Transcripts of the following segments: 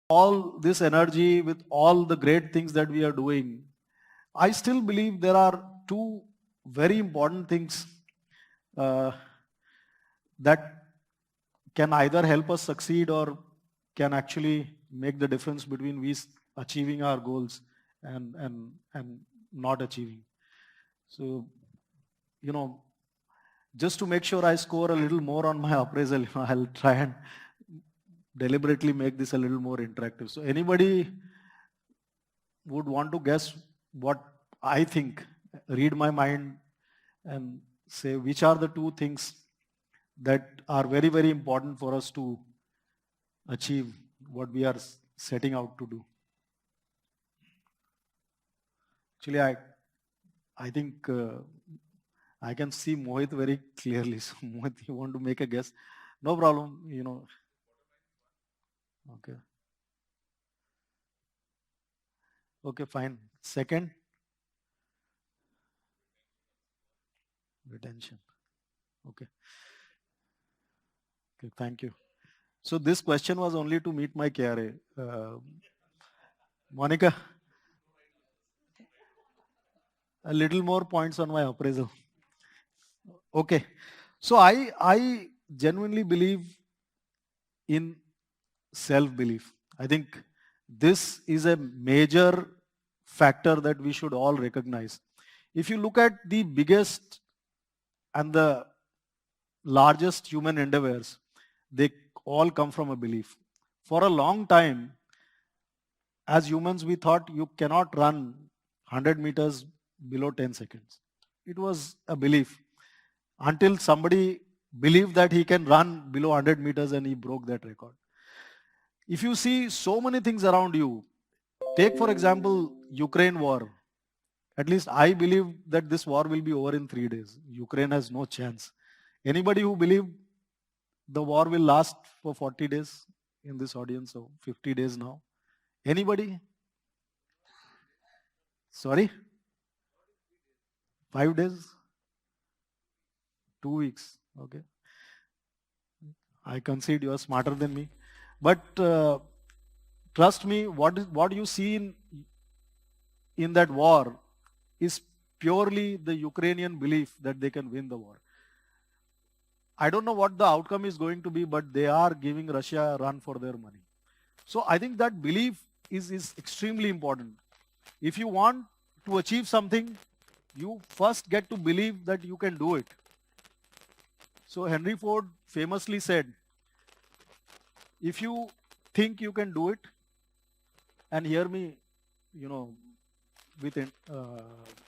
all this energy, with all the great things that we are doing, I still believe there are two very important things uh, that can either help us succeed or can actually make the difference between we achieving our goals and not achieving. So, just to make sure I score a little more on my appraisal, I'll try and deliberately make this a little more interactive. So anybody would want to guess what I think, read my mind and say which are the two things that are very, very important for us to achieve what we are setting out to do. Actually, I think I can see Mohit very clearly. So Mohit, you want to make a guess? No problem, Okay. Okay, fine. Second, retention. Okay. Okay, thank you. So this question was only to meet my KRA. Monica, a little more points on my appraisal. Okay. So I genuinely believe in self-belief. I think this is a major factor that we should all recognize. If you look at the biggest and the largest human endeavors, they all come from a belief. For a long time, as humans, we thought you cannot run 100 meters below 10 seconds. It was a belief until somebody believed that he can run below 100 meters and he broke that record. If you see so many things around you, take for example, Ukraine war. At least I believe that this war will be over in 3 days. Ukraine has no chance. Anybody who believed the war will last for 40 days in this audience, so 50 days now? Anybody? Sorry? 5 days? 2 weeks? Okay. I concede you are smarter than me. But trust me, what you see in that war is purely the Ukrainian belief that they can win the war. I don't know what the outcome is going to be, but they are giving Russia a run for their money. So I think that belief is extremely important. If you want to achieve something, you first get to believe that you can do it. So Henry Ford famously said, if you think you can do it, and hear me, with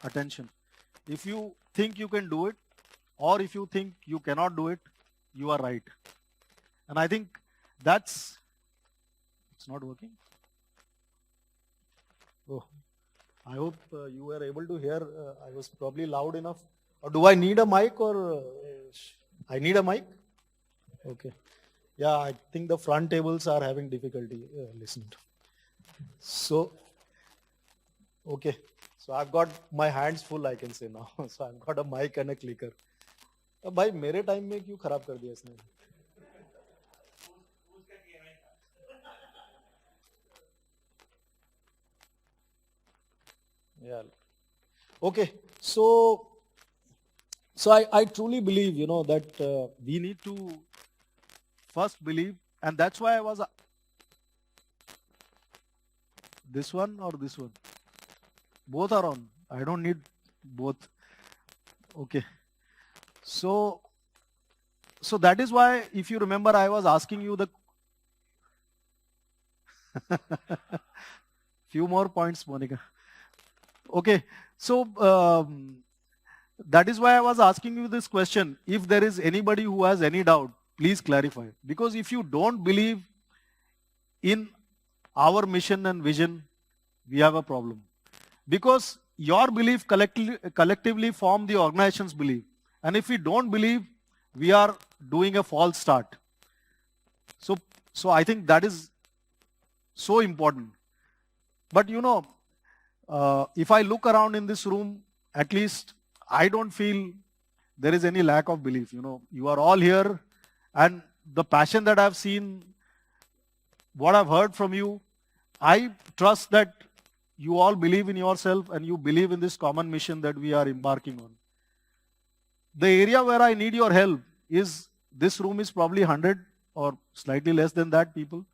attention. If you think you can do it, or if you think you cannot do it, you are right. And I think it's not working. Oh, I hope you were able to hear. I was probably loud enough. Or do I need a mic or I need a mic? Okay. Yeah, I think the front tables are having difficulty listening to. So, okay. So I've got my hands full, I can say now. So I've got a mic and a clicker. अब भाई मेरे time में क्यों खराब कर दिया इसने? Yeah. Okay. So I truly believe, that we need to first believe, and that's why I was this one or this one. Both are on. I don't need both. Okay. So that is why, if you remember, I was asking you the few more points, Monica. Okay. So that is why I was asking you this question. If there is anybody who has any doubt, please clarify. Because if you don't believe in our mission and vision, we have a problem. Because your belief collectively form the organization's belief. And if we don't believe, we are doing a false start. So I think that is so important. But if I look around in this room, at least I don't feel there is any lack of belief. You are all here, and the passion that I've seen, what I've heard from you, I trust that you all believe in yourself and you believe in this common mission that we are embarking on. The area where I need your help is, this room is probably 100 or slightly less than that people,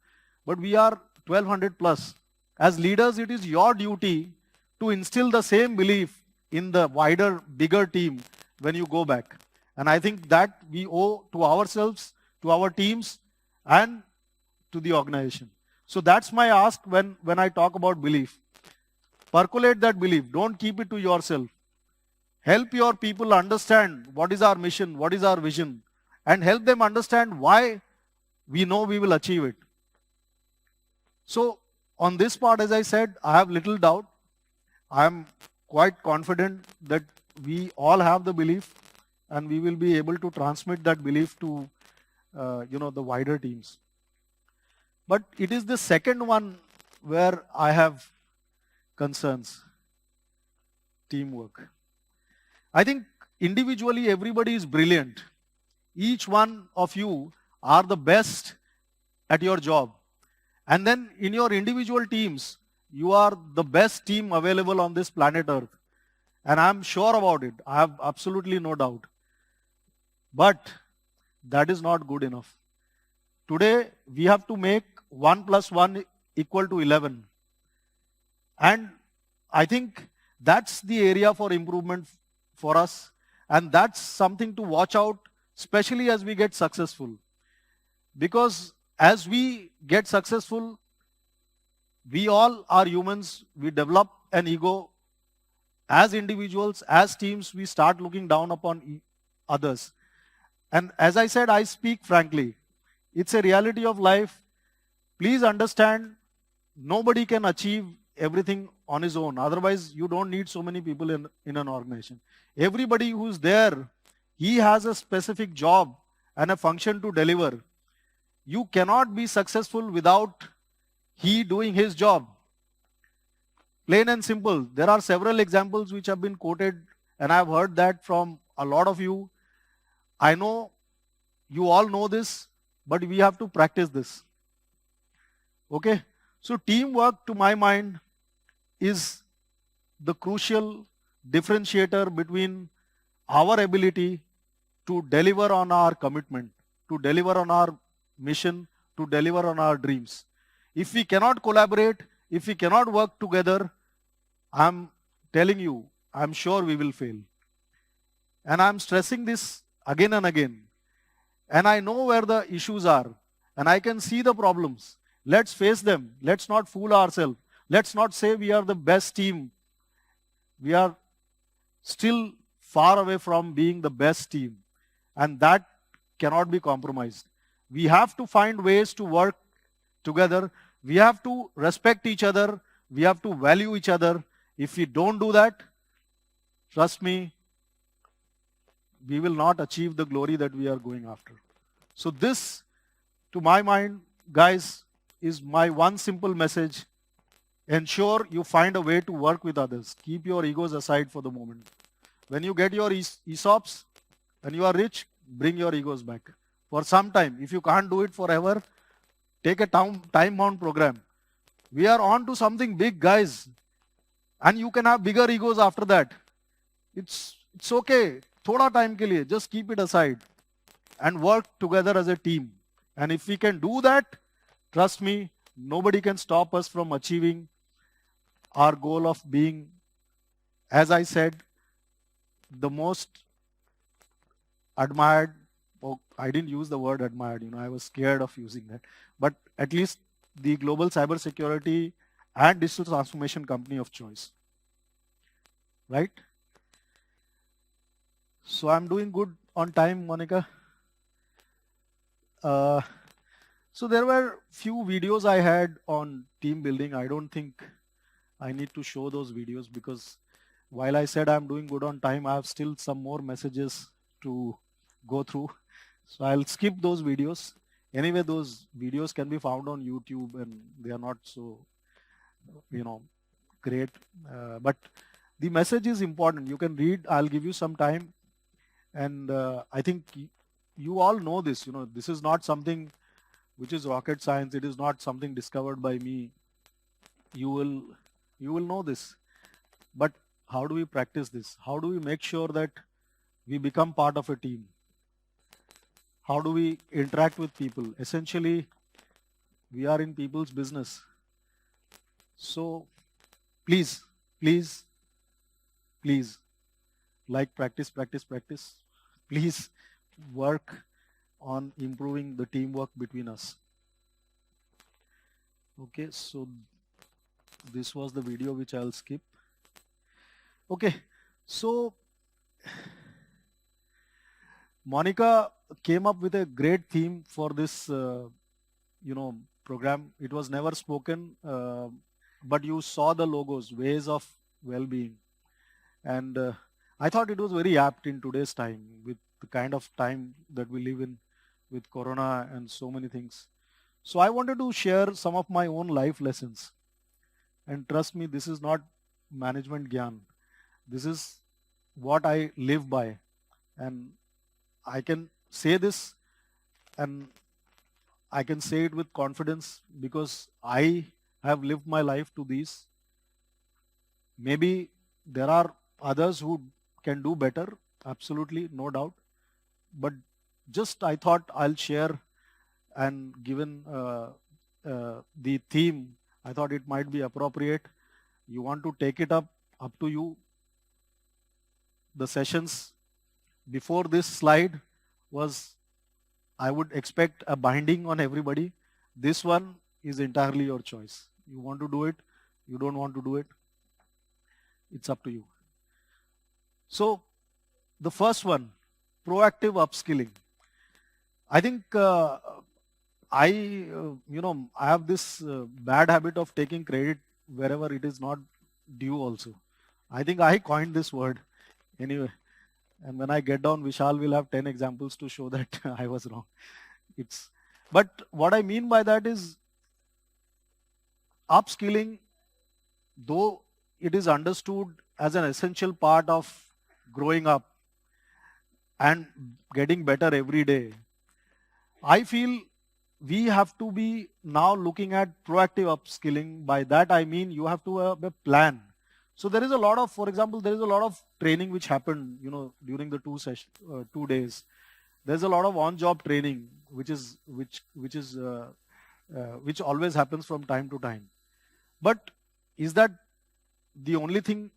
but we are 1200 plus. As leaders, it is your duty to instill the same belief in the wider, bigger team when you go back. And I think that we owe to ourselves, to our teams, and to the organization. So that's my ask when I talk about belief. Percolate that belief. Don't keep it to yourself. Help your people understand what is our mission, what is our vision, and help them understand why we know we will achieve it. So on this part, as I said, I have little doubt. I am quite confident that we all have the belief and we will be able to transmit that belief to the wider teams. But it is the second one where I have concerns. Teamwork. I think individually everybody is brilliant. Each one of you are the best at your job. And then in your individual teams, you are the best team available on this planet Earth. And I'm sure about it. I have absolutely no doubt. But that is not good enough. Today, we have to make 1 plus 1 equal to 11. And I think that's the area for improvement for us. And that's something to watch out, especially as we get successful. Because as we get successful, we all are humans. We develop an ego. As individuals, as teams, we start looking down upon others. And as I said, I speak frankly. It's a reality of life. Please understand, nobody can achieve everything on his own. Otherwise, you don't need so many people in an organization. Everybody who's there, he has a specific job and a function to deliver. You cannot be successful without he doing his job. Plain and simple. There are several examples which have been quoted, and I've heard that from a lot of you. I know you all know this, but we have to practice this. Okay? So teamwork, to my mind, is the crucial differentiator between our ability to deliver on our commitment, to deliver on our mission, to deliver on our dreams. If we cannot collaborate, if we cannot work together, I'm telling you, I'm sure we will fail. And I'm stressing this again and again. And I know where the issues are. And I can see the problems. Let's face them. Let's not fool ourselves. Let's not say we are the best team. We are still far away from being the best team. And that cannot be compromised. We have to find ways to work together. We have to respect each other. We have to value each other. If we don't do that, trust me, we will not achieve the glory that we are going after. So this, to my mind, guys, is my one simple message. Ensure you find a way to work with others. Keep your egos aside for the moment. When you get your ESOPs and you are rich, bring your egos back. For some time, if you can't do it forever, take a time-bound program. We are on to something big, guys. And you can have bigger egos after that. It's okay. Thoda time ke liye, just keep it aside and work together as a team. And if we can do that, trust me, nobody can stop us from achieving our goal of being, as I said, the most admired. Oh, I didn't use the word admired, I was scared of using that. But at least the global cybersecurity and digital transformation company of choice. Right? So I'm doing good on time, Monica. So there were few videos I had on team building. I don't think I need to show those videos because while I said I'm doing good on time, I have still some more messages to go through. So I'll skip those videos. Anyway, those videos can be found on YouTube and they are not so, great. But the message is important. You can read. I'll give you some time. And I think you all know this. This is not something which is rocket science. It is not something discovered by me. you will you will know this. But how do we practice this? How do we make sure that we become part of a team? How do we interact with people? Essentially, we are in people's business. So please, please, please, like practice, practice, practice. Please work on improving the teamwork between us. Okay, so this was the video which I'll skip. Okay, so Monica came up with a great theme for this, program. It was never spoken, but you saw the logos, ways of well-being, and I thought it was very apt in today's time, with the kind of time that we live in, with Corona and so many things. So I wanted to share some of my own life lessons, and trust me, this is not management gyan. This is what I live by, and I can say this, and I can say it with confidence because I have lived my life to these. Maybe there are others who can do better, absolutely, no doubt. But just I thought I'll share, and given the theme, I thought it might be appropriate. You want to take it up to you. The sessions before this slide was, I would expect a binding on everybody. This one is entirely your choice. You want to do it, you don't want to do it, it's up to you. So the first one, proactive upskilling. I think I have this bad habit of taking credit wherever it is not due also. I think I coined this word anyway. And when I get down, Vishal will have 10 examples to show that I was wrong. But what I mean by that is upskilling, though it is understood as an essential part of growing up and getting better every day, I feel we have to be now looking at proactive upskilling. By that I mean you have to have a plan. So there is a lot of, for example, there is a lot of training which happened, during the 2 days. There's a lot of on-job training which always happens from time to time. But is that the only thing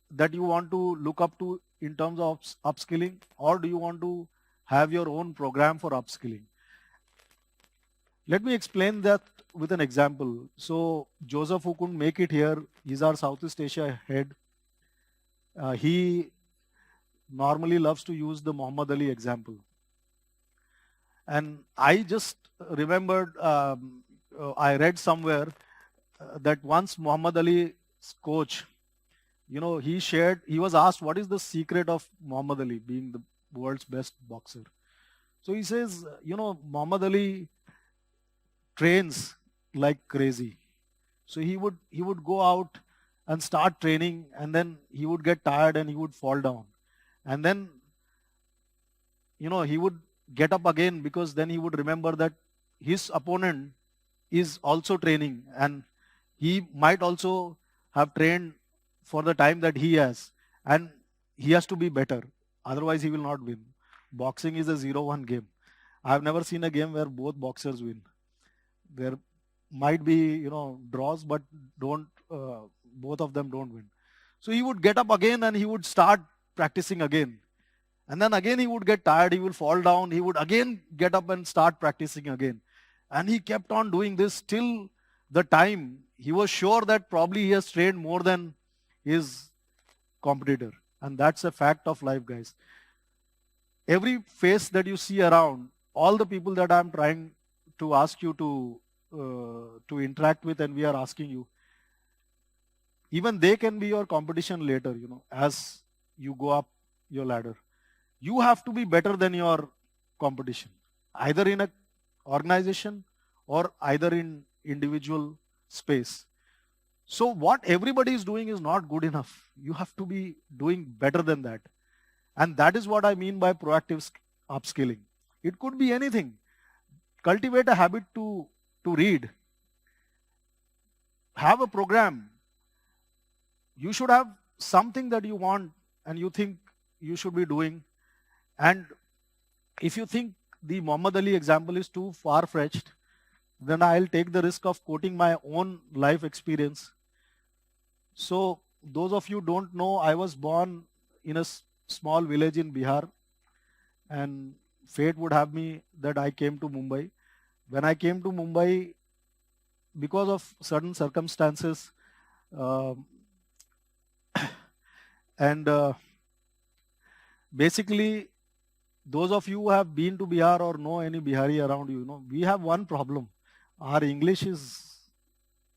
that you want to look up to in terms of upskilling, or do you want to have your own program for upskilling? Let me explain that with an example. So Joseph, who couldn't make it here, he's our Southeast Asia head. He normally loves to use the Muhammad Ali example. And I just remembered, I read somewhere that once Muhammad Ali's coach, he was asked, what is the secret of Muhammad Ali being the world's best boxer? So he says, Muhammad Ali trains like crazy. So he would go out and start training, and then he would get tired and he would fall down. And then, he would get up again, because then he would remember that his opponent is also training, and he might also have trained for the time that he has, and he has to be better. Otherwise, he will not win. Boxing is a 0-1 game. I have never seen a game where both boxers win. There might be, draws, but both of them don't win. So he would get up again and he would start practicing again. And then again he would get tired, he would fall down, he would again get up and start practicing again. And he kept on doing this till the time he was sure that probably he has trained more than his competitor. And that's a fact of life, guys. Every face that you see around, all the people that I'm trying to ask you to interact with, and we are asking you, even they can be your competition later, as you go up your ladder. You have to be better than your competition, either in an organization or either in individual space. So what everybody is doing is not good enough. You have to be doing better than that. And that is what I mean by proactive upskilling. It could be anything. Cultivate a habit to read. have a program. You should have something that you want and you think you should be doing. And if you think the Muhammad Ali example is too far-fetched, then I'll take the risk of quoting my own life experience. So those of you don't know, I was born in a small village in Bihar, and fate would have me that I came to Mumbai. When I came to Mumbai, because of certain circumstances, um and basically, those of you who have been to Bihar or know any Bihari around you, we have one problem. Our English is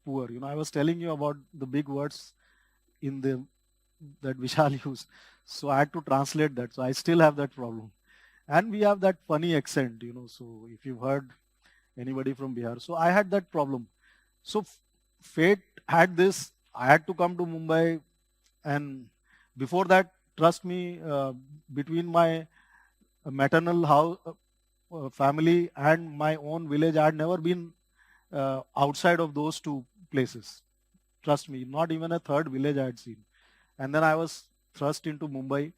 poor. I was telling you about the big words in the that Vishal used. So I had to translate that. So I still have that problem. And we have that funny accent. So if you've heard anybody from Bihar. So I had that problem. So fate had this. I had to come to Mumbai. And before that, trust me, between my maternal house, family and my own village, I had never been outside of those two places. Trust me, not even a third village I had seen. And then I was thrust into Mumbai.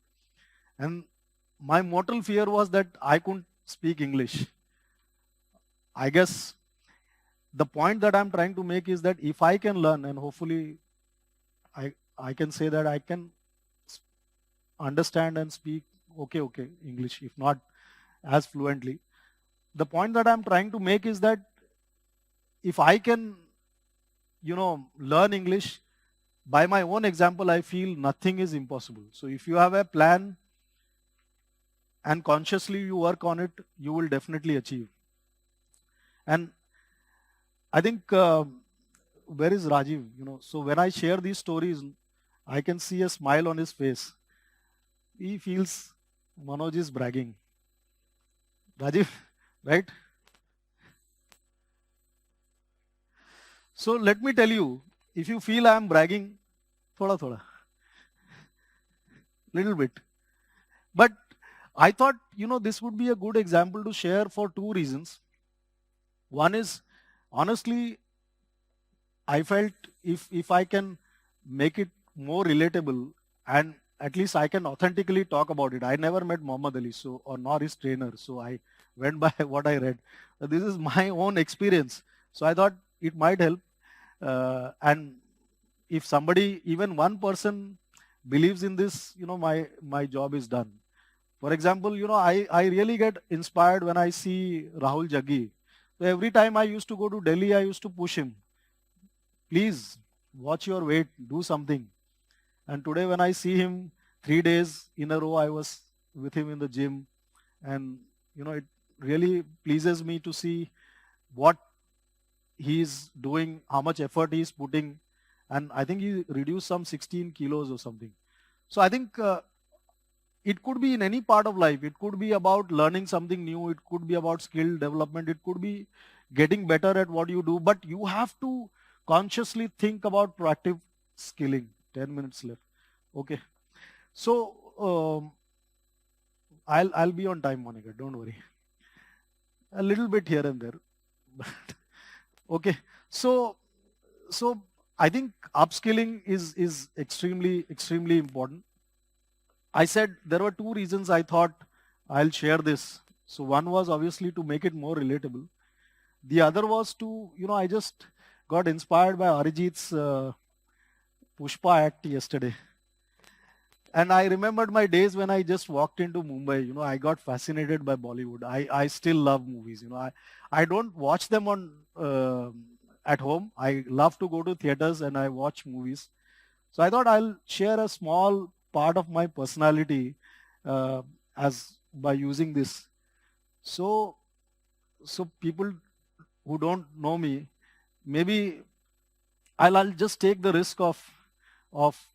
And my mortal fear was that I couldn't speak English. I guess the point that I'm trying to make is that if I can learn, and hopefully I can say that I can understand and speak okay English, if not as fluently. The point that I'm trying to make is that if I can, learn English, by my own example, I feel nothing is impossible. So if you have a plan and consciously you work on it, you will definitely achieve. And I think, where is Rajiv? So when I share these stories, I can see a smile on his face. He feels Manoj is bragging. Rajiv, right? So let me tell you, if you feel I am bragging, thoda, little bit. But I thought, this would be a good example to share for two reasons. One is, honestly, I felt if I can make it more relatable and at least I can authentically talk about it. I never met Muhammad Ali or nor his trainer, so I went by what I read. This is my own experience, so I thought it might help. And if somebody, even one person, believes in this, my job is done. For example, I really get inspired when I see Rahul Jaggi. So every time I used to go to Delhi, I used to push him. Please watch your weight, do something. And today when I see him 3 days in a row, I was with him in the gym. And, it really pleases me to see what he's doing, how much effort he's putting. And I think he reduced some 16 kilos or something. So I think it could be in any part of life. It could be about learning something new. It could be about skill development. It could be getting better at what you do. But you have to consciously think about proactive skilling. 10 minutes left. Okay. So I'll be on time, Monica. Don't worry. A little bit here and there. Okay. So I think upskilling is extremely important. I said there were two reasons I thought I'll share this. So one was obviously to make it more relatable. The other was to, I just got inspired by Arijit's Pushpa act yesterday. And I remembered my days when I just walked into Mumbai. I got fascinated by Bollywood. I still love movies. I don't watch them on at home. I love to go to theaters and I watch movies. So I thought I'll share a small part of my personality as by using this. So people who don't know me, maybe I'll just take the risk of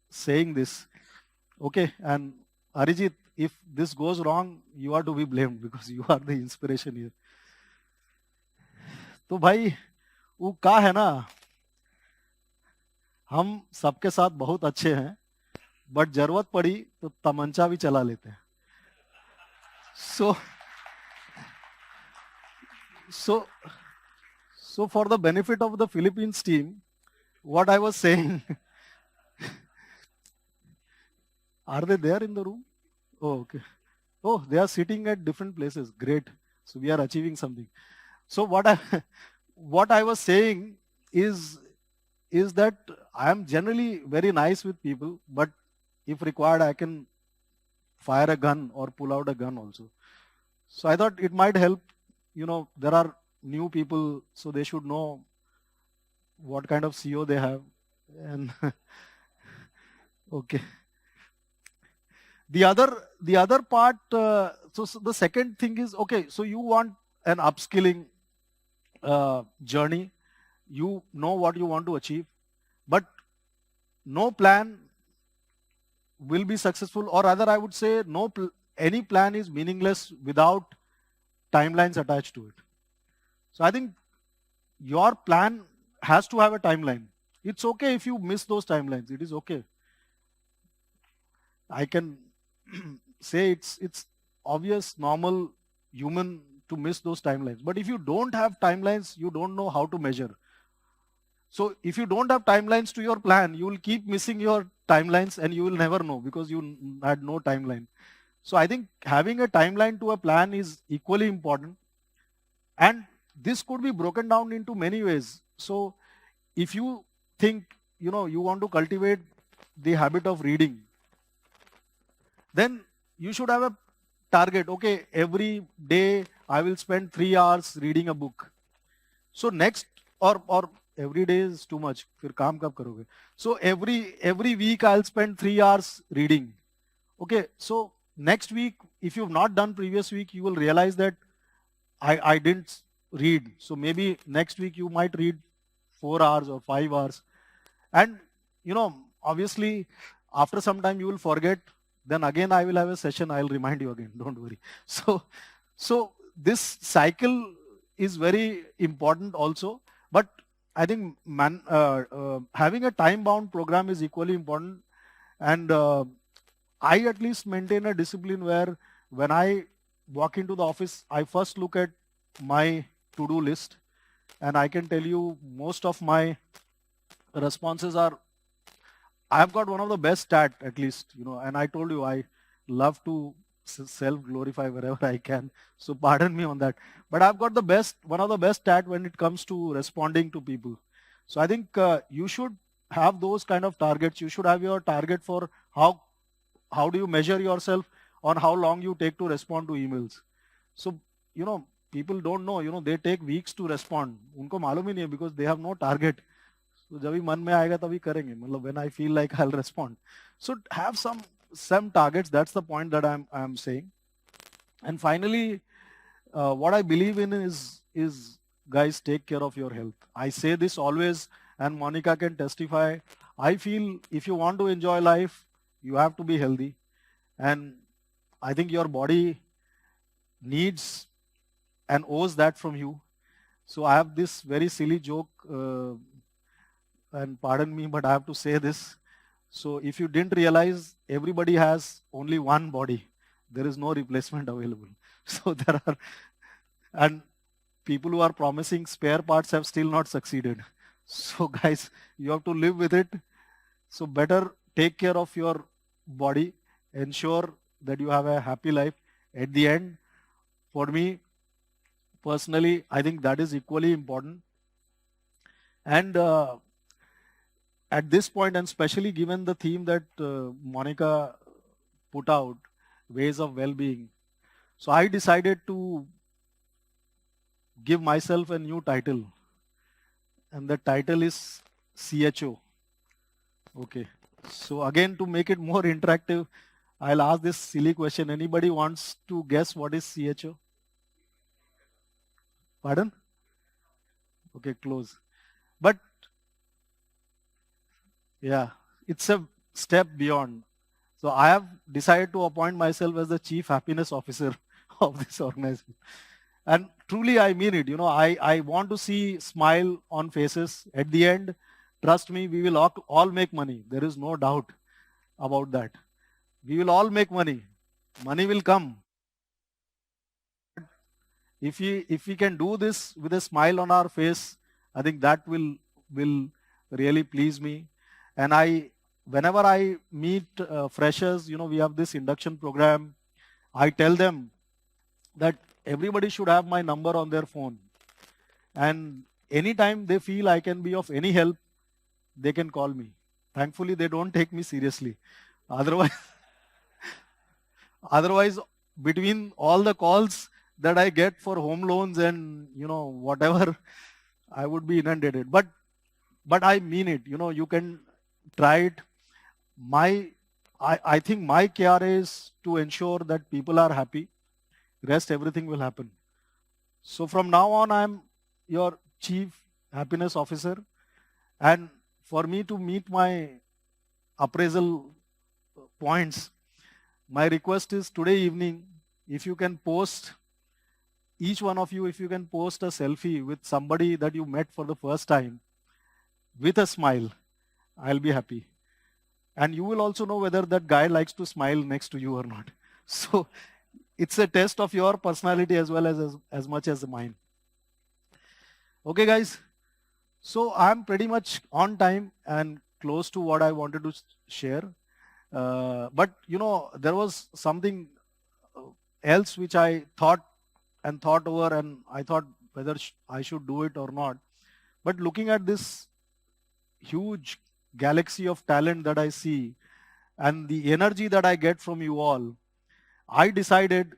saying this. Okay, and Arijit, if this goes wrong, you are to be blamed because you are the inspiration here. तो भाई वो का है ना, हम सबके साथ बहुत अच्छे हैं, बट जरूरत पड़ी तो तमंचा भी चला लेते हैं. So so for the benefit of the Philippines team, what I was saying, are they there in the room? Oh, okay. Oh, they are sitting at different places. Great. So we are achieving something. So what I what I was saying is is that I am generally very nice with people, but if required, I can fire a gun or pull out a gun also. So I thought it might help. There are new people, so they should know what kind of CEO they have. And okay, the other part. So the second thing is, okay. So you want an upskilling journey. You know what you want to achieve, but no plan will be successful, or rather, I would say, any plan is meaningless without timelines attached to it. So I think your plan has to have a timeline. It's okay if you miss those timelines. It is okay. I can say it's obvious, normal, human to miss those timelines. But if you don't have timelines, you don't know how to measure. So if you don't have timelines to your plan, you will keep missing your timelines and you will never know because you had no timeline. So I think having a timeline to a plan is equally important. And this could be broken down into many ways. So if you think, you want to cultivate the habit of reading, then you should have a target. Okay, every day I will spend 3 hours reading a book. So next, or every day is too much. फिर काम कब करोगे? So every week I'll spend 3 hours reading. Okay, so next week, if you've not done previous week, you will realize that I didn't read. So maybe next week you might read 4 hours or 5 hours. And obviously, after some time you will forget. Then again I will have a session. I'll remind you again. Don't worry. So this cycle is very important also. But I think having a time-bound program is equally important. And I at least maintain a discipline where when I walk into the office, I first look at my to-do list, and I can tell you most of my responses are, I've got one of the best stat, at least, and I told you I love to self-glorify wherever I can. So pardon me on that. But I've got one of the best stat when it comes to responding to people. So I think you should have those kind of targets. You should have your target for how do you measure yourself on how long you take to respond to emails. So, people don't know, they take weeks to respond. उनको मालूम ही नहीं है because they have no target. So जब भी मन में आएगा तभी करेंगे. मतलब when I feel like I'll respond. So have some targets. That's the point that I'm saying. And finally, what I believe in is guys, take care of your health. I say this always, and Monica can testify. I feel if you want to enjoy life, you have to be healthy, and I think your body needs and owes that from you. So I have this very silly joke, and pardon me, but I have to say this. So if you didn't realize, everybody has only one body. There is no replacement available. So there are, and people who are promising spare parts have still not succeeded. So guys, you have to live with it. So better take care of your body. Ensure that you have a happy life. At the end, for me, personally, I think that is equally important. And at this point, and especially given the theme that Monica put out, ways of well-being, so I decided to give myself a new title, and the title is CHO. Okay. So again, to make it more interactive, I'll ask this silly question. Anybody wants to guess what is CHO? Pardon? Okay, close. But yeah, it's a step beyond. So I have decided to appoint myself as the Chief Happiness Officer of this organization. And truly, I mean it. I want to see smile on faces. At the end, trust me, we will all make money. There is no doubt about that. We will all make money. Money will come. If we can do this with a smile on our face, I think that will really please me. And whenever I meet freshers, we have this induction program. I tell them that everybody should have my number on their phone. And anytime they feel I can be of any help, they can call me. Thankfully, they don't take me seriously. Otherwise, otherwise, between all the calls that I get for home loans and whatever, I would be inundated. But I mean it. You can try it. I think my care is to ensure that people are happy. Rest everything will happen. So from now on, I'm your chief happiness officer. And for me to meet my appraisal points, my request is today evening, if you can post, each one of you, if you can post a selfie with somebody that you met for the first time with a smile, I'll be happy. And you will also know whether that guy likes to smile next to you or not. So it's a test of your personality as well as much as mine. Okay, guys. So I'm pretty much on time and close to what I wanted to share. But there was something else which I thought over, and I thought whether I should do it or not. But looking at this huge galaxy of talent that I see and the energy that I get from you all, I decided.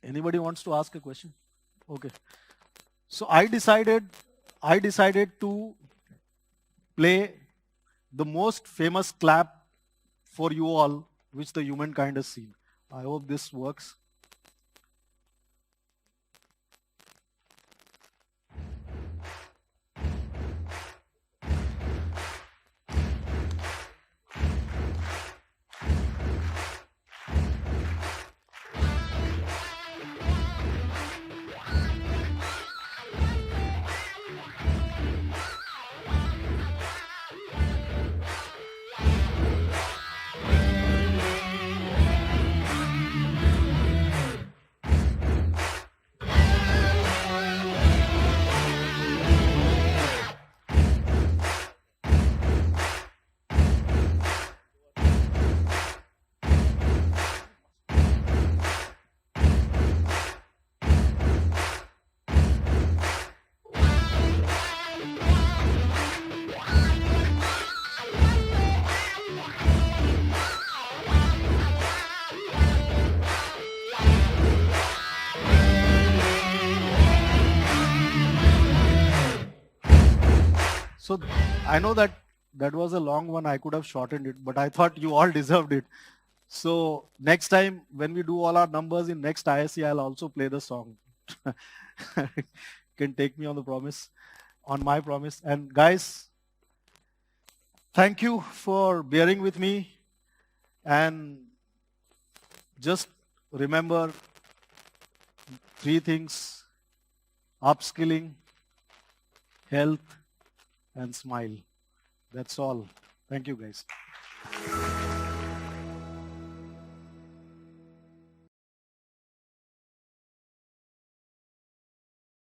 Anybody wants to ask a question? Okay. So I decided to play the most famous clap for you all which the humankind has seen. I hope this works. So I know that was a long one. I could have shortened it, but I thought you all deserved it. So next time when we do all our numbers in next ISC, I'll also play the song. Can take me on my promise. And guys, thank you for bearing with me. And just remember 3 things: upskilling, health, and smile. That's all. Thank you, guys.